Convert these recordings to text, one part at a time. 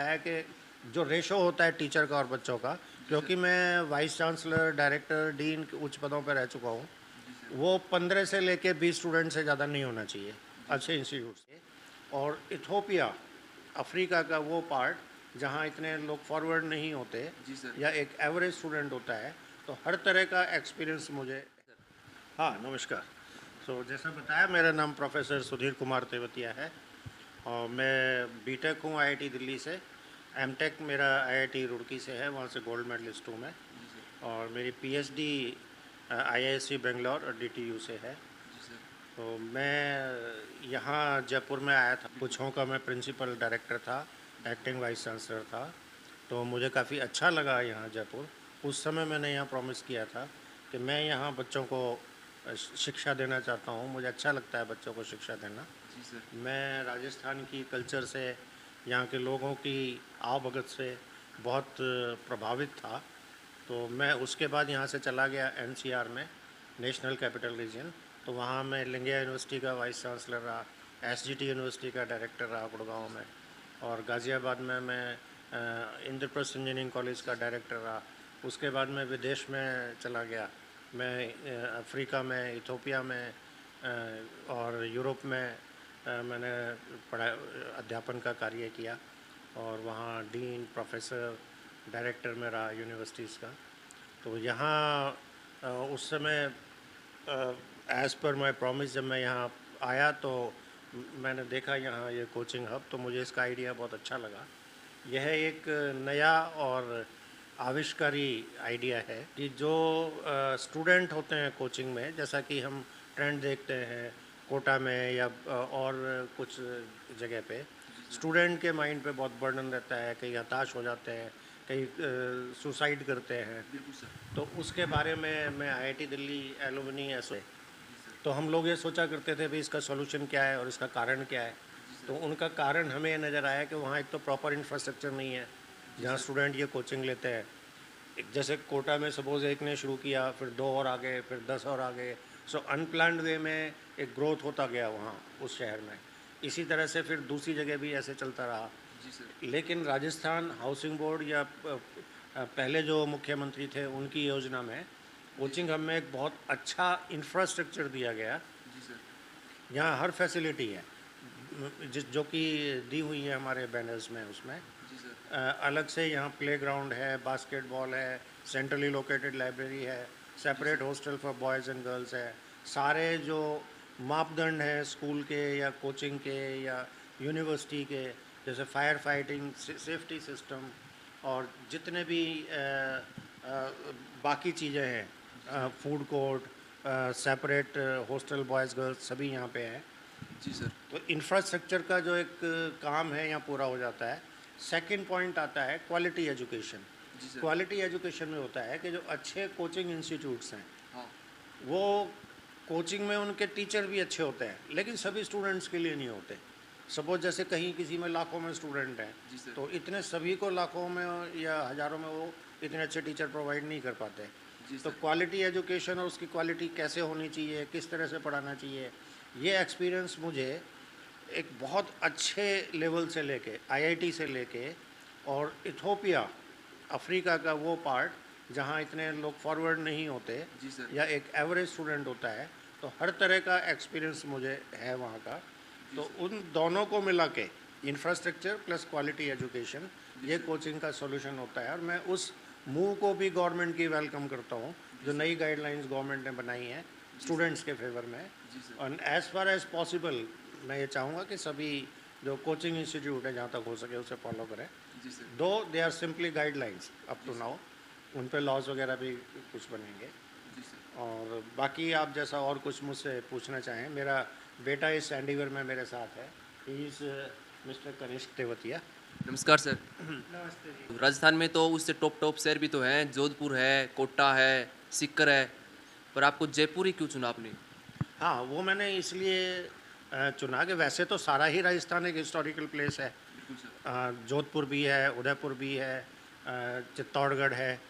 है कि जो रेशो होता है टीचर का और बच्चों का, क्योंकि मैं वाइस चांसलर, डायरेक्टर, डीन के उच्च पदों पर रह चुका हूँ, वो 15 से लेके 20 स्टूडेंट से ज़्यादा नहीं होना चाहिए अच्छे इंस्टीट्यूट से। और इथोपिया, अफ्रीका का वो पार्ट जहाँ इतने लोग फॉरवर्ड नहीं होते जी सर। या एक एवरेज स्टूडेंट होता है, तो हर तरह का एक्सपीरियंस मुझे। हाँ, नमस्कार। जैसा बताया, मेरा नाम प्रोफेसर सुधीर कुमार तेवतिया है और मैं बीटेक हूँ आईआईटी दिल्ली से। एमटेक मेरा आईआईटी रुड़की से है, वहाँ से गोल्ड मेडलिस्ट हूँ मैं। जी सर। और मेरी पीएचडी आईआईएससी बेंगलोर और डीटीयू से है। जी सर। तो मैं यहाँ जयपुर में आया था, कुछों का मैं प्रिंसिपल डायरेक्टर था, एक्टिंग वाइस चांसलर था। तो मुझे काफ़ी अच्छा लगा यहाँ जयपुर। उस समय मैंने यहाँ प्रॉमिस किया था कि मैं यहाँ बच्चों को शिक्षा देना चाहता हूँ, मुझे अच्छा लगता है बच्चों को शिक्षा देना। जी सर। मैं राजस्थान की कल्चर से, यहाँ के लोगों की आवभगत से बहुत प्रभावित था। तो मैं उसके बाद यहाँ से चला गया एनसीआर में, नेशनल कैपिटल रीजन। तो वहाँ मैं लिंगिया यूनिवर्सिटी का वाइस चांसलर रहा, एसजीटी यूनिवर्सिटी का डायरेक्टर रहा गुड़गांव में, और गाज़ियाबाद में मैं इंद्रप्रस्थ इंजीनियरिंग कॉलेज का डायरेक्टर रहा। उसके बाद मैं विदेश में चला गया। मैं अफ्रीका में, इथोपिया में और यूरोप में मैंने पढ़ा, अध्यापन का कार्य किया और वहाँ डीन, प्रोफेसर, डायरेक्टर में रहा यूनिवर्सिटीज़ का। तो यहाँ उस समय एज़ पर माई प्रॉमिस जब मैं यहाँ आया तो मैंने देखा यहाँ ये कोचिंग हब, तो मुझे इसका आइडिया बहुत अच्छा लगा। यह एक नया और आविष्कारी आइडिया है कि जो स्टूडेंट होते हैं कोचिंग में, जैसा कि हम ट्रेंड देखते हैं कोटा में या और कुछ जगह पे, जी सर। स्टूडेंट के माइंड पे बहुत बर्डन रहता है, कहीं हताश हो जाते हैं, कहीं सुसाइड करते हैं। बिल्कुल सर। तो उसके बारे में मैं आईआईटी दिल्ली एलुमनी एसो, जी सर। तो हम लोग ये सोचा करते थे भाई इसका सॉल्यूशन क्या है और इसका कारण क्या है। जी तो सर। उनका कारण हमें ये नज़र आया कि वहाँ एक तो प्रॉपर इंफ्रास्ट्रक्चर नहीं है जी जहाँ सर। स्टूडेंट ये कोचिंग लेते हैं। जैसे कोटा में सपोज़ एक ने शुरू किया, फिर 2 और आ गए, फिर 10 और आ गए। सो अनप्लान्ड वे में एक ग्रोथ होता गया वहाँ उस शहर में। इसी तरह से फिर दूसरी जगह भी ऐसे चलता रहा। जी सर। लेकिन राजस्थान हाउसिंग बोर्ड या पहले जो मुख्यमंत्री थे उनकी योजना में जी कोचिंग सर। हब में एक बहुत अच्छा इंफ्रास्ट्रक्चर दिया गया। जी सर। यहाँ हर फैसिलिटी है जिस जो कि दी हुई है हमारे बैनर्स में उसमें। जी सर। अलग से यहाँ प्लेग्राउंड है, बास्केटबॉल है, सेंट्रली लोकेटेड लाइब्रेरी है, जी separate sir. Hostel for boys and girls है। सारे जो मापदंड हैं स्कूल के या कोचिंग के या यूनिवर्सिटी के, जैसे फायर फाइटिंग, सेफ्टी सिस्टम और जितने भी अ, बाकी चीज़ें जी सर। हैं, food court, separate hostel boys girls, सभी यहाँ पे हैं। जी सर। तो इंफ्रास्ट्रक्चर का जो एक काम है यहाँ पूरा हो जाता है। सेकंड पॉइंट आता है क्वालिटी एजुकेशन। जी सर। क्वालिटी एजुकेशन में होता है कि जो अच्छे कोचिंग इंस्टीट्यूट्स हैं, हाँ। वो कोचिंग में उनके टीचर भी अच्छे होते हैं, लेकिन सभी स्टूडेंट्स के लिए नहीं होते। सपोज जैसे कहीं किसी में लाखों में स्टूडेंट हैं, जी सर। तो इतने सभी को लाखों में या हज़ारों में वो इतने अच्छे टीचर प्रोवाइड नहीं कर पाते। जी तो सर। क्वालिटी एजुकेशन और उसकी क्वालिटी कैसे होनी चाहिए, किस तरह से पढ़ाना चाहिए, ये एक्सपीरियंस मुझे एक बहुत अच्छे लेवल से लेके, आईआईटी से लेके और इथोपिया, अफ्रीका का वो पार्ट जहाँ इतने लोग फॉरवर्ड नहीं होते जी सर। या एक एवरेज स्टूडेंट होता है, तो हर तरह का एक्सपीरियंस मुझे है वहाँ का। जी तो सर। उन दोनों को मिला के इंफ्रास्ट्रक्चर प्लस क्वालिटी एजुकेशन, जी ये सर। कोचिंग का सॉल्यूशन होता है। और मैं उस मूव को भी गवर्नमेंट की वेलकम करता हूँ, जी जो सर। नई गाइडलाइंस गवर्नमेंट ने बनाई हैं जी सर। स्टूडेंट्स के फेवर में। जी सर। और एज़ फार एज़ पॉसिबल मैं ये चाहूँगा कि सभी जो कोचिंग इंस्टीट्यूट है जहाँ तक हो सके उसे फॉलो करें। जी sir. Though they are simply guidelines up जी टू सर। नाउ, उन पे लॉज वगैरह भी कुछ बनेंगे। जी सर। और बाकी आप जैसा और कुछ मुझसे पूछना चाहें, मेरा बेटा इस चंडीगढ़ में मेरे साथ है, he is Mister Kanishk Tewatia. नमस्कार सर। नमस्ते जी। राजस्थान में तो उससे टॉप टॉप शहर भी तो हैं, जोधपुर है, कोटा है, सीकर है, पर आपको जयपुर ही क्यों चुना आपने? हाँ, वो मैंने इसलिए चुना कि वैसे तो सारा ही राजस्थान एक हिस्टोरिकल प्लेस है। बिल्कुल सर। जोधपुर भी है, उदयपुर भी है, चित्तौड़गढ़ है,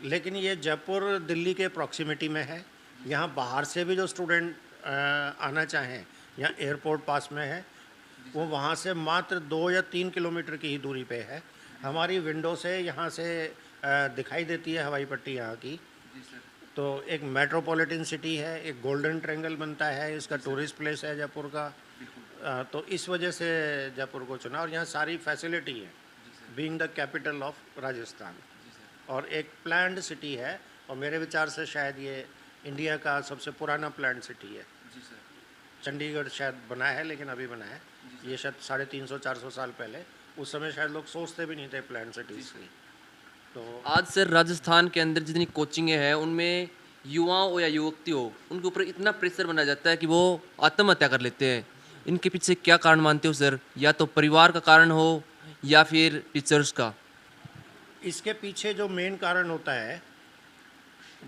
लेकिन ये जयपुर दिल्ली के प्रॉक्सिमिटी में है। यहाँ बाहर से भी जो स्टूडेंट आना चाहें, यहाँ एयरपोर्ट पास में है। वो वहाँ से मात्र 2 या 3 किलोमीटर की ही दूरी पे है। हमारी विंडो से यहाँ से दिखाई देती है हवाई पट्टी यहाँ की। जी सर। तो एक मेट्रोपॉलिटन सिटी है, एक गोल्डन ट्रायंगल बनता है, इसका टूरिस्ट प्लेस है जयपुर का। बिल्कुल। तो इस वजह से जयपुर को चुना और यहाँ सारी फैसिलिटी है, जी sir. Being the capital of Rajasthan. जी सर। और एक प्लान्ड सिटी है और मेरे विचार से शायद ये इंडिया का सबसे पुराना प्लान्ड सिटी है। जी सर। चंडीगढ़ शायद बना है लेकिन अभी बना है, जी ये शायद 350-400 साल पहले। उस समय शायद लोग सोचते भी नहीं थे प्लान्ड सिटीज़ की। तो आज सर राजस्थान के अंदर जितनी कोचिंगें हैं उनमें युवाओं या युवती हो उनके ऊपर इतना प्रेशर बना जाता है कि वो आत्महत्या कर लेते हैं। इनके पीछे क्या कारण मानते हो सर? या तो परिवार का कारण हो या फिर टीचर्स का? इसके पीछे जो मेन कारण होता है,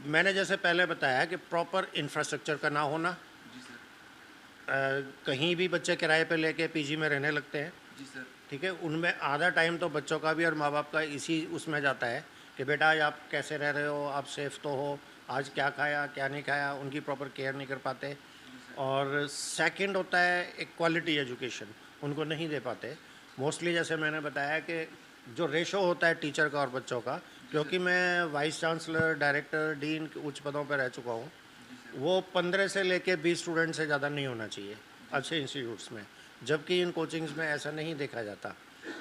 मैंने जैसे पहले बताया कि प्रॉपर इंफ्रास्ट्रक्चर का ना होना। जी सर। कहीं भी बच्चे किराए पे लेके पीजी में रहने लगते हैं। जी सर। ठीक है, उनमें आधा टाइम तो बच्चों का भी और माँ बाप का इसी उसमें जाता है कि बेटा आज आप कैसे रह रहे हो, आप सेफ तो हो, आज क्या खाया क्या नहीं खाया, उनकी प्रॉपर केयर नहीं कर पाते। और सेकंड होता है एक क्वालिटी एजुकेशन, उनको नहीं दे पाते मोस्टली। जैसे मैंने बताया कि जो रेशो होता है टीचर का और बच्चों का, क्योंकि मैं वाइस चांसलर, डायरेक्टर, डीन के उच्च पदों पर रह चुका हूँ, वो 15 से लेके 20 स्टूडेंट से ज़्यादा नहीं होना चाहिए अच्छे इंस्टीट्यूट्स में, जबकि इन कोचिंग्स में ऐसा नहीं देखा जाता।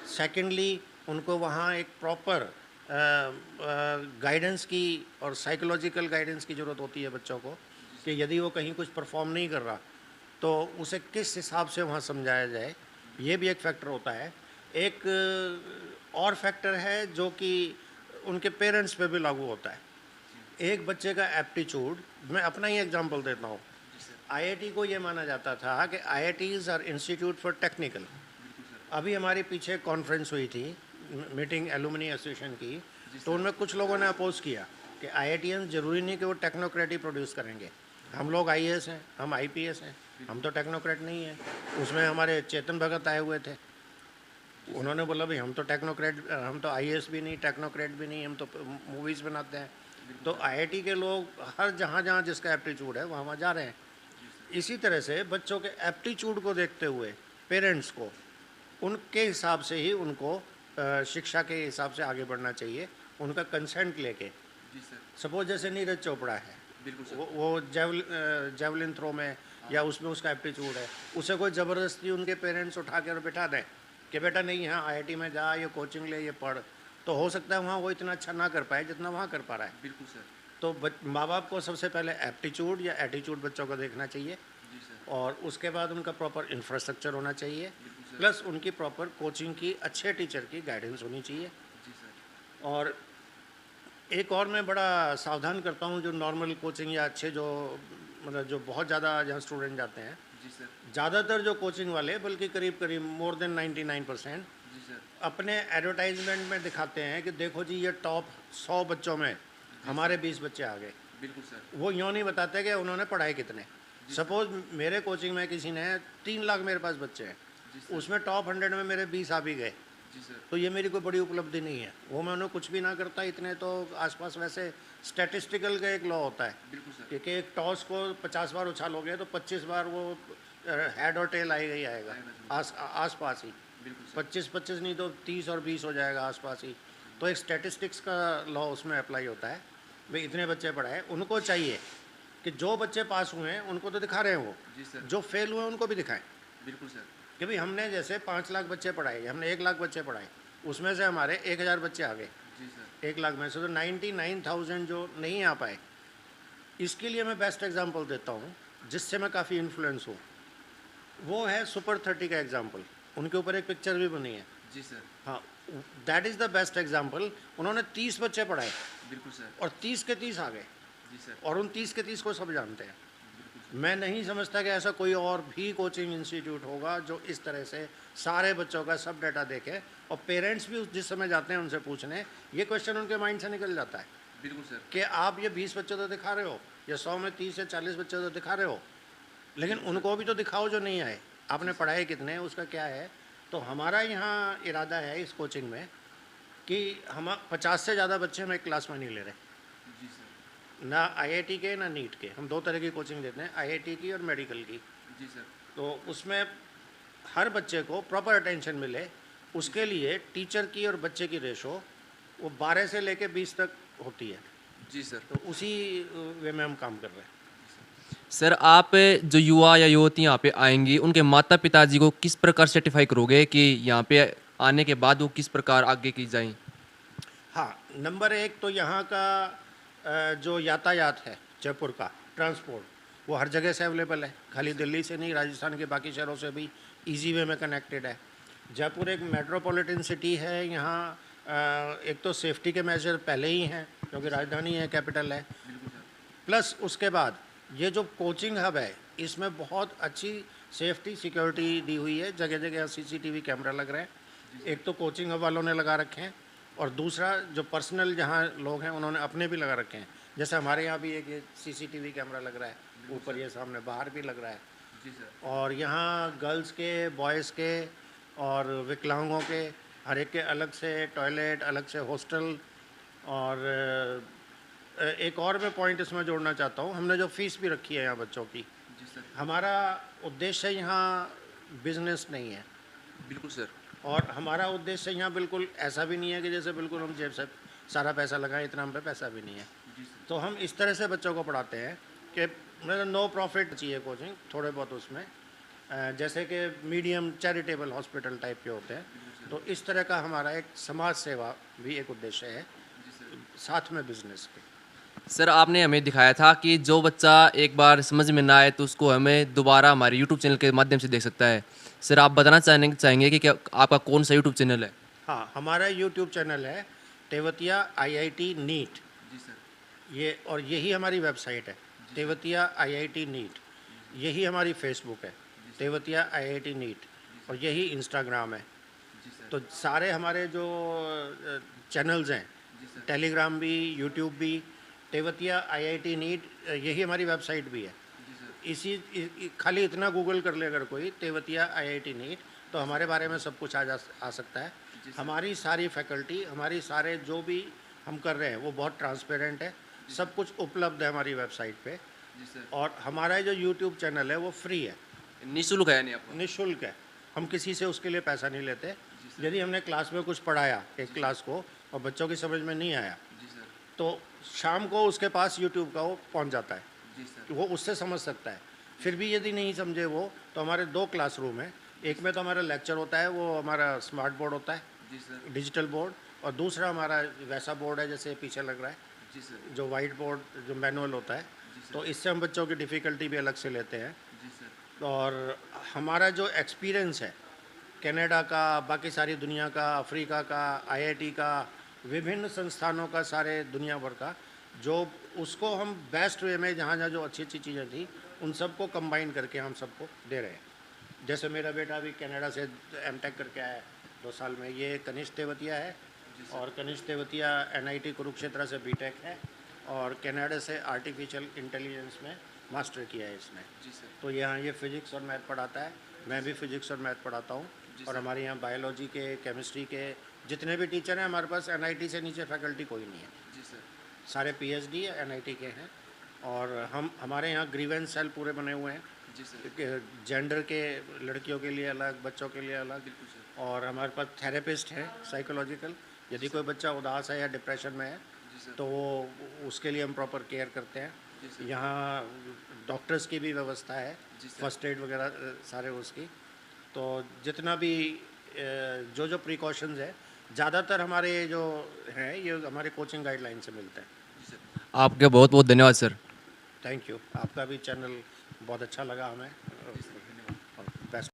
सेकेंडली, उनको वहाँ एक प्रॉपर गाइडेंस की और साइकोलॉजिकल गाइडेंस की ज़रूरत होती है बच्चों को, कि यदि वो कहीं कुछ परफॉर्म नहीं कर रहा तो उसे किस हिसाब से वहाँ समझाया जाए, ये भी एक फैक्टर होता है। एक और फैक्टर है जो कि उनके पेरेंट्स पे भी लागू होता है। एक बच्चे का एप्टीट्यूड, मैं अपना ही एग्जांपल देता हूँ। आईआईटी को ये माना जाता था कि IITs are institute for technical. अभी हमारी पीछे कॉन्फ्रेंस हुई थी, मीटिंग एलुमनी एसोसिएशन की, तो उनमें कुछ लोगों ने अपोज किया कि आईआईटीएन ज़रूरी नहीं कि वो टेक्नोक्रेट ही प्रोड्यूस करेंगे। हम लोग आईएएस हैं, हम आईपीएस हैं, हम तो टेक्नोक्रेट नहीं हैं। उसमें हमारे चेतन भगत आए हुए थे, उन्होंने बोला भाई हम तो टेक्नोक्रेट, हम तो आईएएस भी नहीं, टेक्नोक्रेट भी नहीं, हम तो मूवीज़ बनाते हैं। तो आईआईटी के लोग हर जहाँ जहाँ जिसका एप्टीट्यूड है वहाँ वहाँ जा रहे हैं। इसी तरह से बच्चों के एप्टीट्यूड को देखते हुए पेरेंट्स को उनके हिसाब से ही उनको शिक्षा के हिसाब से आगे बढ़ना चाहिए, उनका कंसेंट लेके। जी सर। सपोज जैसे नीरज चोपड़ा है, बिल्कुल सर। वो जेवलिन थ्रो में या उसमें उसका एप्टीट्यूड है, उसे कोई ज़बरदस्ती उनके पेरेंट्स उठा कर बिठा दें कि बेटा नहीं यहाँ आईआईटी में जा, ये कोचिंग ले, ये पढ़, तो हो सकता है वहाँ वो इतना अच्छा ना कर पाए जितना वहाँ कर पा रहा है। बिल्कुल सर। तो माँ बाप को सबसे पहले एप्टीट्यूड या एटीट्यूड बच्चों को देखना चाहिए, जी सर। और उसके बाद उनका प्रॉपर इंफ्रास्ट्रक्चर होना चाहिए, बिल्कुल सर। प्लस उनकी प्रॉपर कोचिंग की अच्छे टीचर की गाइडेंस होनी चाहिए। जी सर। और एक और मैं बड़ा सावधान करता हूँ, जो नॉर्मल कोचिंग या अच्छे जो मतलब जो बहुत ज़्यादा जहाँ स्टूडेंट जाते हैं, जी सर। ज़्यादातर जो कोचिंग वाले, बल्कि करीब करीब मोर देन 99% जी सर। अपने एडवर्टाइजमेंट में दिखाते हैं कि देखो जी ये टॉप 100 बच्चों में हमारे 20 बच्चे आ गए। बिल्कुल सर। वो यूँ नहीं बताते कि उन्होंने पढ़ाए कितने। सपोज मेरे कोचिंग में किसी ने 3 लाख मेरे पास बच्चे हैं, जी सर। उसमें टॉप 100 में मेरे 20 आ भी गए, जी सर। तो ये मेरी कोई बड़ी उपलब्धि नहीं है। वो मैं उन्हें कुछ भी ना करता, इतने तो आसपास वैसे स्टैटिस्टिकल का एक लॉ होता है बिल्कुल सर। कि एक टॉस को 50 बार उछालोगे तो 25 बार वो हेड और टेल आएगा ही आएगा, आस पास ही। बिल्कुल सर। 25-25 नहीं तो 30 और 20 हो जाएगा आसपास ही। तो एक स्टैटिस्टिक्स का लॉ उसमें अप्लाई होता है। भाई इतने बच्चे पढ़ाए, उनको चाहिए कि जो बच्चे पास हुए हैं उनको तो दिखा रहे हैं वो, जी सर। जो फेल हुए हैं उनको भी दिखाएं बिल्कुल सर। कि भाई हमने जैसे 5 लाख बच्चे पढ़ाए, हमने 1 लाख बच्चे पढ़ाए, उसमें से हमारे 1000 बच्चे आ गए। जी सर। 1 लाख में से तो 99,000 जो नहीं आ पाए। इसके लिए मैं बेस्ट एग्जांपल देता हूँ जिससे मैं काफ़ी इन्फ्लुएंस हूँ, वो है सुपर 30 का एग्जांपल। उनके ऊपर एक पिक्चर भी बनी है। जी सर। हाँ, that is the best example. उन्होंने 30 बच्चे पढ़ाए बिल्कुल सर। और 30 के 30 आ गए, जी सर। और उन 30 के 30 को सब जानते हैं। बिल्कुल सर। मैं नहीं समझता कि ऐसा कोई और भी कोचिंग इंस्टीट्यूट होगा जो इस तरह से सारे बच्चों का सब डाटा देखे, और पेरेंट्स भी जिस समय जाते हैं उनसे पूछने, ये क्वेश्चन उनके माइंड से निकल जाता है बिल्कुल सर। कि आप ये 20 बच्चे तो दिखा रहे हो, या 100 में 30 या 40 बच्चे तो दिखा रहे हो, लेकिन उनको भी तो दिखाओ जो नहीं आए, आपने पढ़ाए कितने, उसका क्या है। तो हमारा यहाँ इरादा है इस कोचिंग में कि हम 50 से ज़्यादा बच्चे हम एक क्लास में नहीं ले रहे, जी सर। ना आईआईटी के ना नीट के। हम 2 तरह की कोचिंग देते हैं, आईआईटी की और मेडिकल की। जी सर। तो उसमें हर बच्चे को प्रॉपर अटेंशन मिले, उसके लिए टीचर की और बच्चे की रेशो वो 12 से लेके 20 तक होती है। जी सर। तो उसी वे में हम काम कर रहे हैं। सर आप जो युवा या युवती यहाँ पे आएंगी उनके माता पिताजी को किस प्रकार सर्टिफाई करोगे कि यहाँ पे आने के बाद वो किस प्रकार आगे की जाएं? हाँ, नंबर एक तो यहाँ का जो यातायात है जयपुर का ट्रांसपोर्ट, वो हर जगह से अवेलेबल है, खाली दिल्ली से नहीं, राजस्थान के बाकी शहरों से भी इजी वे में कनेक्टेड है। जयपुर एक मेट्रोपॉलिटन सिटी है, यहाँ एक तो सेफ्टी के मेजर पहले ही हैं क्योंकि राजधानी है, कैपिटल है, प्लस उसके बाद ये जो कोचिंग हब है इसमें बहुत अच्छी सेफ्टी सिक्योरिटी दी हुई है, जगह जगह सीसीटीवी कैमरा लग रहे हैं। एक तो कोचिंग हब वालों ने लगा रखे हैं और दूसरा जो पर्सनल जहाँ लोग हैं उन्होंने अपने भी लगा रखे हैं। जैसे हमारे यहाँ भी एक सीसीटीवी कैमरा लग रहा है, ऊपर ये सामने बाहर भी लग रहा है। जी सर। और यहाँ गर्ल्स के, बॉयज़ के और विकलांगों के हर एक के अलग से टॉयलेट, अलग से हॉस्टल। और एक और मैं पॉइंट इसमें जोड़ना चाहता हूँ, हमने जो फ़ीस भी रखी है यहाँ बच्चों की, जी सर। हमारा उद्देश्य यहाँ बिजनेस नहीं है बिल्कुल सर। और हमारा उद्देश्य यहाँ बिल्कुल ऐसा भी नहीं है कि जैसे बिल्कुल हम जेब से सारा पैसा लगाएं, इतना हम पे पैसा भी नहीं है। तो हम इस तरह से बच्चों को पढ़ाते हैं कि मतलब नो प्रॉफिट चाहिए कोचिंग, थोड़े बहुत उसमें जैसे कि मीडियम चैरिटेबल हॉस्पिटल टाइप के होते हैं। तो इस तरह का हमारा एक समाज सेवा भी एक उद्देश्य है, साथ में बिजनेस के। सर आपने हमें दिखाया था कि जो बच्चा एक बार समझ में ना आए तो उसको हमें दोबारा हमारे यूट्यूब चैनल के माध्यम से देख सकता है। सर आप बताना चाहेंगे कि क्या आपका कौन सा यूट्यूब चैनल है? हाँ, हमारा यूट्यूब चैनल है तेवतिया IIT नीट। जी सर। ये और यही हमारी वेबसाइट है तेवतिया IIT नीट। यही हमारी फेसबुक है तेवतिया IIT नीट और यही इंस्टाग्राम है। तो सारे हमारे जो चैनल्स हैं, टेलीग्राम भी, यूट्यूब भी, तेवतिया IIT नीट, यही हमारी वेबसाइट भी है। खाली इतना गूगल कर ले अगर कोई तेवतिया IIT नीट तो हमारे बारे में सब कुछ आ सकता है। हमारी सारी फैकल्टी, हमारी सारे जो भी हम कर रहे हैं वो बहुत ट्रांसपेरेंट है, सब कुछ उपलब्ध है हमारी वेबसाइट पे। और हमारा जो यूट्यूब चैनल है वो फ्री है, निःशुल्क है नहीं आपका? निःशुल्क है, हम किसी से उसके लिए पैसा नहीं लेते। यदि हमने क्लास में कुछ पढ़ाया एक क्लास को और बच्चों की समझ में नहीं आया तो शाम को उसके पास यूट्यूब का वो पहुंच जाता है, वो उससे समझ सकता है। फिर भी यदि नहीं समझे वो तो हमारे 2 क्लासरूम हैं, एक में तो हमारा लेक्चर होता है, वो हमारा स्मार्ट बोर्ड होता है, डिजिटल बोर्ड, और दूसरा हमारा वैसा बोर्ड है जैसे पीछे लग रहा है, जो वाइट बोर्ड जो मैनुअल होता है। तो इससे हम बच्चों की डिफ़िकल्टी भी अलग से लेते हैं। और हमारा जो एक्सपीरियंस है कनाडा का, बाकी सारी दुनिया का, अफ्रीका का, IIT का, विभिन्न संस्थानों का, सारे दुनिया भर का, जो उसको हम बेस्ट वे में जहाँ जहाँ जो अच्छी अच्छी चीज़ें थी उन सबको कंबाइन करके हम सबको दे रहे हैं। जैसे मेरा बेटा अभी कनाडा से M.Tech करके आया है 2 साल में, ये कनिष्ठ तेवतिया है, और कनिष्ठ तेवतिया NIT कुरुक्षेत्र से B.Tech है, और कनाडा से आर्टिफिशियल इंटेलिजेंस में मास्टर किया है इसने। तो यहाँ ये फिज़िक्स और मैथ पढ़ाता है, मैं भी फिज़िक्स और मैथ पढ़ाता हूँ। और हमारे यहाँ बायोलॉजी के, केमिस्ट्री के जितने भी टीचर हैं हमारे पास, NIT से नीचे फैकल्टी कोई नहीं है, सारे PhD NIT के हैं। और हमारे यहाँ ग्रीवेंस सेल पूरे बने हुए हैं, जेंडर के, लड़कियों के लिए अलग, बच्चों के लिए अलग। और हमारे पास थेरेपिस्ट हैं साइकोलॉजिकल, यदि कोई बच्चा उदास है या डिप्रेशन में है तो वो उसके लिए हम प्रॉपर केयर करते हैं। यहाँ डॉक्टर्स की भी व्यवस्था है, फर्स्ट एड वगैरह सारे उसकी। तो जितना भी जो जो प्रिकॉशंस है, ज़्यादातर हमारे जो हैं ये हमारे कोचिंग गाइडलाइन से मिलते हैं। आपके बहुत बहुत धन्यवाद सर। थैंक यू, आपका भी चैनल बहुत अच्छा लगा हमें। बेस्ट।